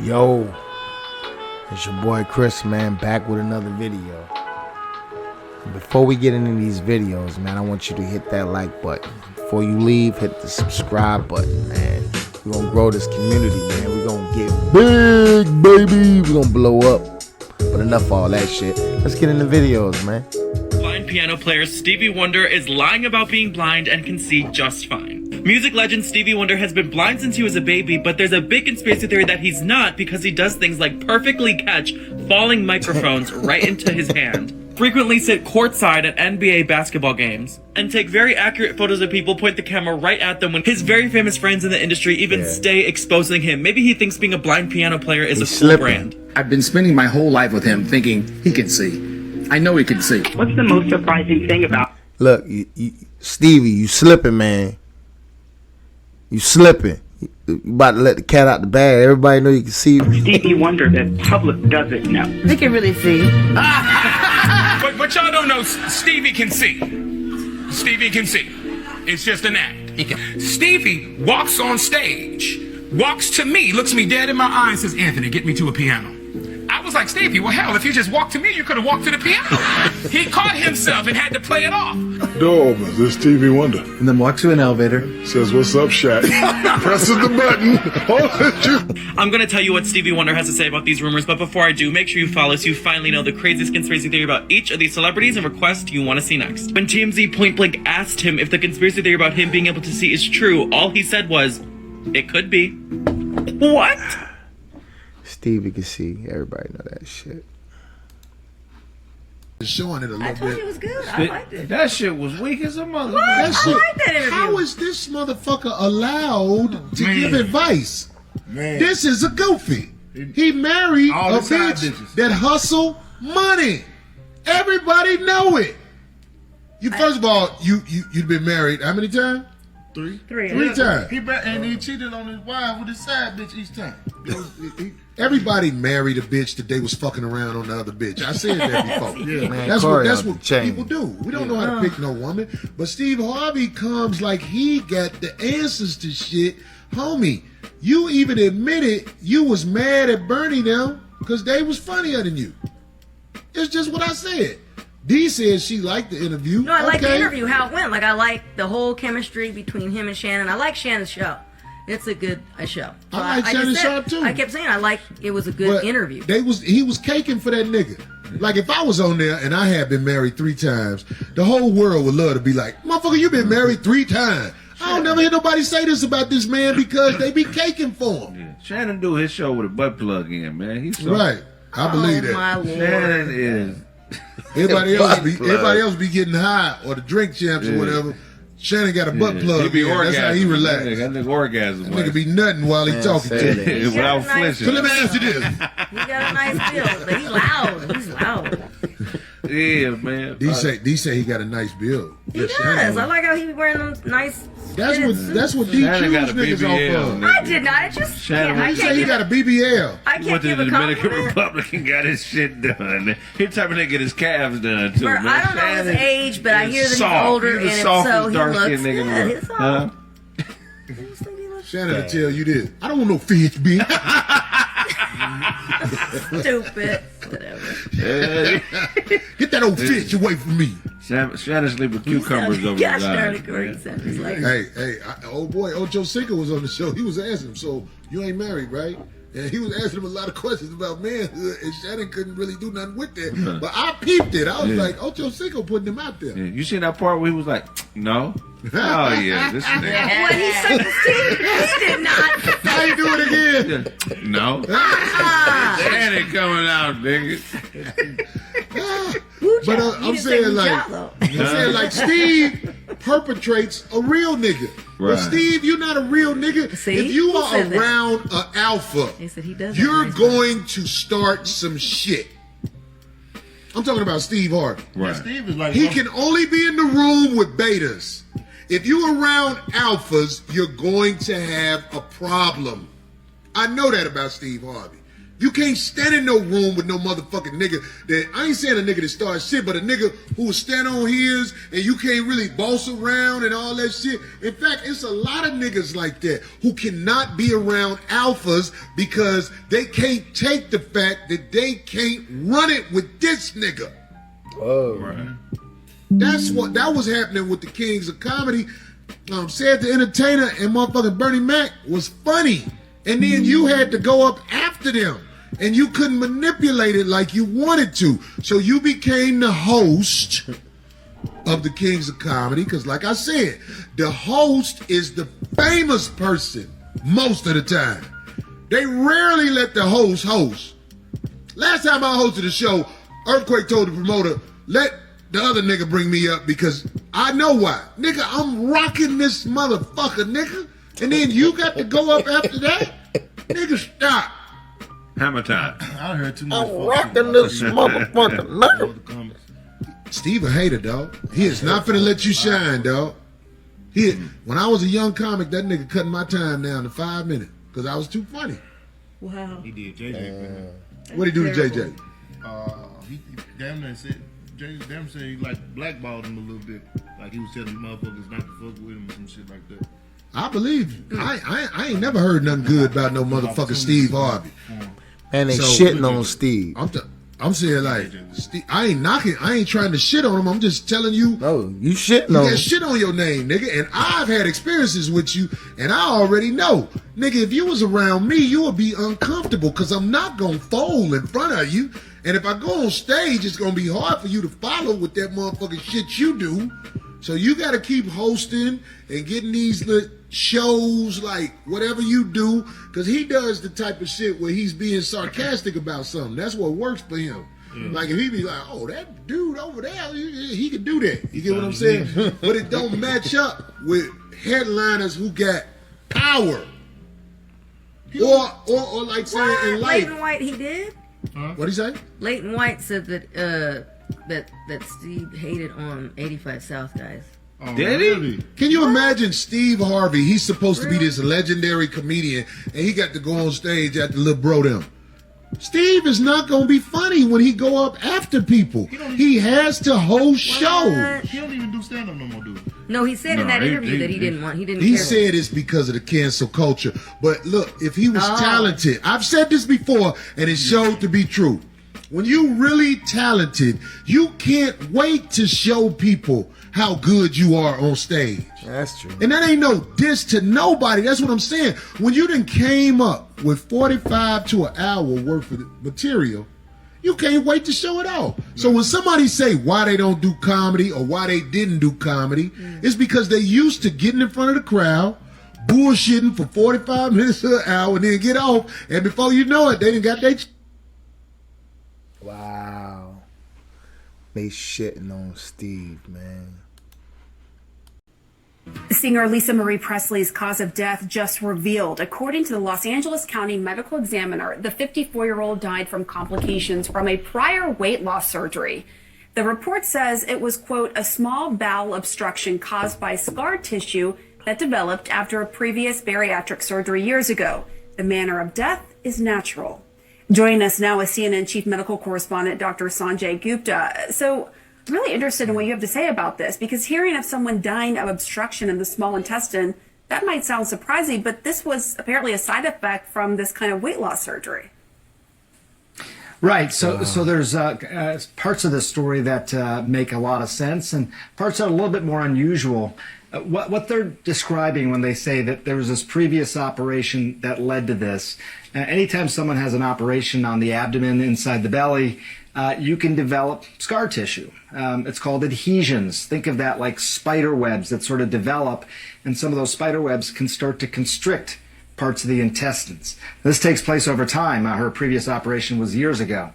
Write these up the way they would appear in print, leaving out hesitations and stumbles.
Yo, it's your boy Chris, man, back with another video. Before we get into these videos, man, I want you to hit that like button. Before you leave, hit the subscribe button, man. We're gonna grow this community, man. We're gonna get big, baby. We're gonna blow up. But enough of all that shit. Let's get into videos, man. Blind piano player Stevie Wonder is lying about being blind and can see just fine. Music legend Stevie Wonder has been blind since he was a baby, but there's a big conspiracy theory that he's not because he does things like perfectly catch falling microphones right into his hand, frequently sit courtside at NBA basketball games, and take very accurate photos of people, point the camera right at them when his very famous friends in the industry even stay exposing him. Maybe he thinks being a blind piano player is a cool brand. I've been spending my whole life with him thinking he can see. I know he can see. What's the most surprising thing about... Look, Stevie, you slipping, man. You slipping. You about to let the cat out the bag. Everybody know you can see. Stevie Wonder that public doesn't know? They can really see. But y'all don't know Stevie can see. Stevie can see. It's just an act. Stevie walks on stage, walks to me, looks me dead in my eye and says, "Anthony, get me to a piano." I was like, Stevie, well, hell, if you just walked to me, you could have walked to the piano. He caught himself and had to play it off. Door opens. It's Stevie Wonder. And then walks to an elevator. Says, "What's up, Shaq?" Presses the button. I'm gonna tell you what Stevie Wonder has to say about these rumors, but before I do, make sure you follow so you finally know the craziest conspiracy theory about each of these celebrities and request you want to see next. When TMZ point blank asked him if the conspiracy theory about him being able to see is true, all he said was, "It could be." What? Stevie can see. Everybody know that shit. Showing it a little I told bit. you it was good. I liked it. That shit was weak as a motherfucker. What? I like that interview. How is this motherfucker allowed to give advice? Man. This is a goofy. He married All a the side bitch bitches. that hustle money. Everybody know it. You first of all, you've been married how many times? Three times. And he cheated on his wife with his side bitch each time. Everybody married a bitch that they was fucking around on the other bitch. I said that before. Yeah, man. That's Corey what on the chain. people do. We don't know how to pick no woman. But Steve Harvey comes like he got the answers to shit. Homie, you even admitted you was mad at Bernie now because they was funnier than you. It's just what I said. Dee said she liked the interview. No, I like the interview, how it went. Like, I like the whole chemistry between him and Shannon. I like Shannon's show. It's a good show. So I like Shannon's show, too. I kept saying it was a good interview. He was caking for that nigga. Like, if I was on there and I had been married 3 times, the whole world would love to be like, "Motherfucker, you been married 3 times." I don't never hear nobody say this about this man because they be caking for him. Yeah. Shannon do his show with a butt plug in, man. He's so Right. I believe that. My Lord. Shannon is. Everybody else be getting high or the drink champs or whatever. Shannon got a butt plug. He be in. That's how he relax. That nigga orgasm. That nigga be nutting while he talking to you. Without He's got a nice flinching. So let me ask you this. He got a nice build, but he's loud. He's loud. Yeah, man. D say he got a nice build. He does. I like how he be wearing them nice. That's what Shannon got DQs a niggas BBL, off of. nigga. I did not. I just Shannon, I You can't say he give got a BBL. I He can't went to give the a Dominican compliment. Republic and got his shit done. He type of nigga get his calves done too, Or, man. I don't know his Shannon age, but I is hear that he's soft. older, He's and the if softest so, he dark-skinned looks nigga in the good. world. Shannon will tell you this. I don't want no fish, bitch. Stupid. Whatever. Get that old fish away from me. Shannon sleep with cucumbers over Gosh his darn eyes. it, Corey. He sounded like Hey, old boy Ocho Cinco was on the show. He was asking him, "So you ain't married, right?" And he was asking him a lot of questions about manhood, and Shannon couldn't really do nothing with that. But I peeped it. I was like, Ocho Cinco putting him out there. Yeah, you seen that part where he was like, "No." Oh yeah, this nigga. What, he sucked his teeth? He did not. How you do it again? Yeah. No. Ah. Shannon coming out, nigga. But He I'm didn't say saying like, Mucha, though. I'm saying like Steve perpetrates a real nigga. But Right. Steve, you're not a real nigga. See? If you Who are said that? around an alpha, He said he does. you're have nice going to start some shit. I'm talking about Steve Harvey. Right. Steve is like, He can only be in the room with betas. If you're around alphas, you're going to have a problem. I know that about Steve Harvey. You can't stand in no room with no motherfucking nigga that, I ain't saying a nigga that starts shit, but a nigga who will stand on his and you can't really boss around and all that shit. In fact, it's a lot of niggas like that who cannot be around alphas because they can't take the fact that they can't run it with this nigga. Oh. Right. That was happening with the Kings of Comedy. Said the Entertainer and motherfucking Bernie Mac was funny. And then you had to go up after them. And you couldn't manipulate it like you wanted to. So you became the host of the Kings of Comedy. Because like I said, the host is the famous person most of the time. They rarely let the host host. Last time I hosted a show, Earthquake told the promoter, let the other nigga bring me up because I know why. Nigga, I'm rocking this motherfucker, nigga. And then you got to go up after that? Nigga, stop. Hammer time. I heard too much. I'm rocking this motherfucker, nigga. Steve a hater, dog. He is not finna let you shine, dog. When I was a young comic, that nigga cutting my time down to 5 minutes because I was too funny. Wow. He did JJ. What'd he do to JJ? He damn near said, JJ damn said he like blackballed him a little bit. Like he was telling motherfuckers not to fuck with him or some shit like that. I believe you. I ain't never heard nothing good about no motherfucking Steve Harvey. And they So- shitting on Steve. I'm saying like, Steve, I ain't knocking. I ain't trying to shit on him. I'm just telling you. No, you shitting You on got him. shit on your name, nigga. And I've had experiences with you, and I already know. Nigga, if you was around me, you would be uncomfortable because I'm not going to fold in front of you. And if I go on stage, it's going to be hard for you to follow with that motherfucking shit you do. So you got to keep hosting and getting these little shows, like whatever you do, because he does the type of shit where he's being sarcastic about something. That's what works for him. Like if he be like, oh, that dude over there, he can do that. You get what I'm saying? But it don't match up with headliners who got power. Or like saying in life. Leighton White, he did? What'd he say? Leighton White said that that Steve hated on 85 South guys. Did he? Can you imagine Steve Harvey? He's supposed to be this legendary comedian, and he got to go on stage after Lil Bro them. Steve is not going to be funny when he go up after people. He has to host show. He don't even do stand up no more, dude. No, he said in that interview that he didn't want. He didn't. He care. said it's because of the cancel culture. But look, if he was talented, I've said this before, and it showed to be true. When you really talented, you can't wait to show people how good you are on stage. That's true. And that ain't no diss to nobody. That's what I'm saying. When you done came up with 45 to an hour worth of material, you can't wait to show it off. So when somebody say why they don't do comedy or why they didn't do comedy, it's because they used to getting in front of the crowd, bullshitting for 45 minutes to an hour, and then get off. And before you know it, they done got their... Wow. They shitting on Steve, man. Singer Lisa Marie Presley's cause of death just revealed. According to the Los Angeles County Medical Examiner, the 54-year-old died from complications from a prior weight loss surgery. The report says it was, quote, a small bowel obstruction caused by scar tissue that developed after a previous bariatric surgery years ago. The manner of death is natural. Joining us now is CNN Chief Medical Correspondent Dr. Sanjay Gupta. So I'm really interested in what you have to say about this, because hearing of someone dying of obstruction in the small intestine, that might sound surprising, but this was apparently a side effect from this kind of weight loss surgery. Right. So there's parts of the story that make a lot of sense and parts that are a little bit more unusual. What they're describing when they say that there was this previous operation that led to this, anytime someone has an operation on the abdomen inside the belly, you can develop scar tissue. It's called adhesions. Think of that like spider webs that sort of develop, and some of those spider webs can start to constrict parts of the intestines. This takes place over time. Her previous operation was years ago.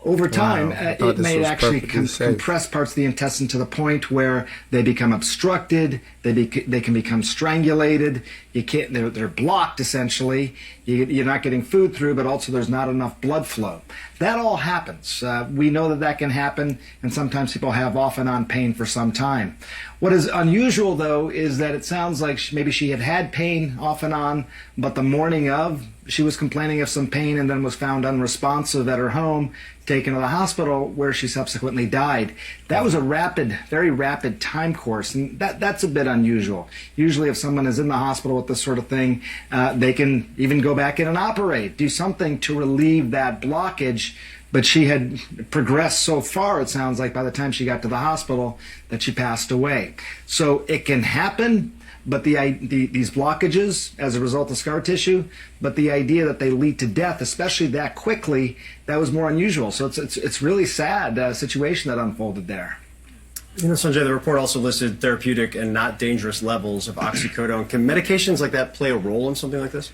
Over time, it may actually compress parts of the intestine to the point where they become obstructed, they can become strangulated, they're blocked essentially, you're not getting food through, but also there's not enough blood flow. That all happens. We know that can happen, and sometimes people have off and on pain for some time. What is unusual, though, is that it sounds like maybe she had had pain off and on, but the morning of, she was complaining of some pain and then was found unresponsive at her home, taken to the hospital, where she subsequently died. That was a rapid, very rapid time course, and that's a bit unusual. Usually if someone is in the hospital with this sort of thing, they can even go back in and operate, do something to relieve that blockage. But she had progressed so far, it sounds like, by the time she got to the hospital, that she passed away. So it can happen, but these blockages as a result of scar tissue, but the idea that they lead to death, especially that quickly, that was more unusual. So it's really sad situation that unfolded there. You know, Sanjay, the report also listed therapeutic and not dangerous levels of oxycodone. Can medications like that play a role in something like this?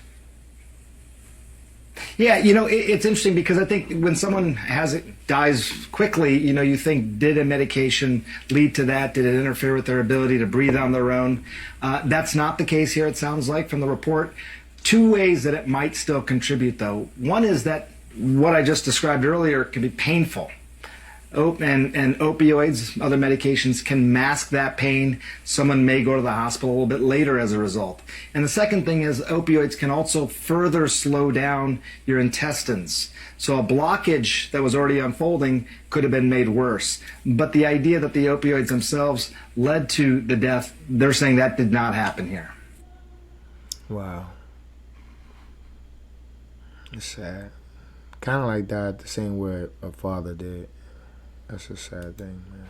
Yeah, you know, it's interesting because I think when someone dies quickly, you know, you think, did a medication lead to that? Did it interfere with their ability to breathe on their own? That's not the case here, it sounds like, from the report. Two ways that it might still contribute, though. One is that what I just described earlier can be painful. And opioids, other medications, can mask that pain. Someone may go to the hospital a little bit later as a result. And the second thing is opioids can also further slow down your intestines. So a blockage that was already unfolding could have been made worse. But the idea that the opioids themselves led to the death, they're saying that did not happen here. Wow. It's sad. Kind of like died the same way a father did. That's a sad thing, man.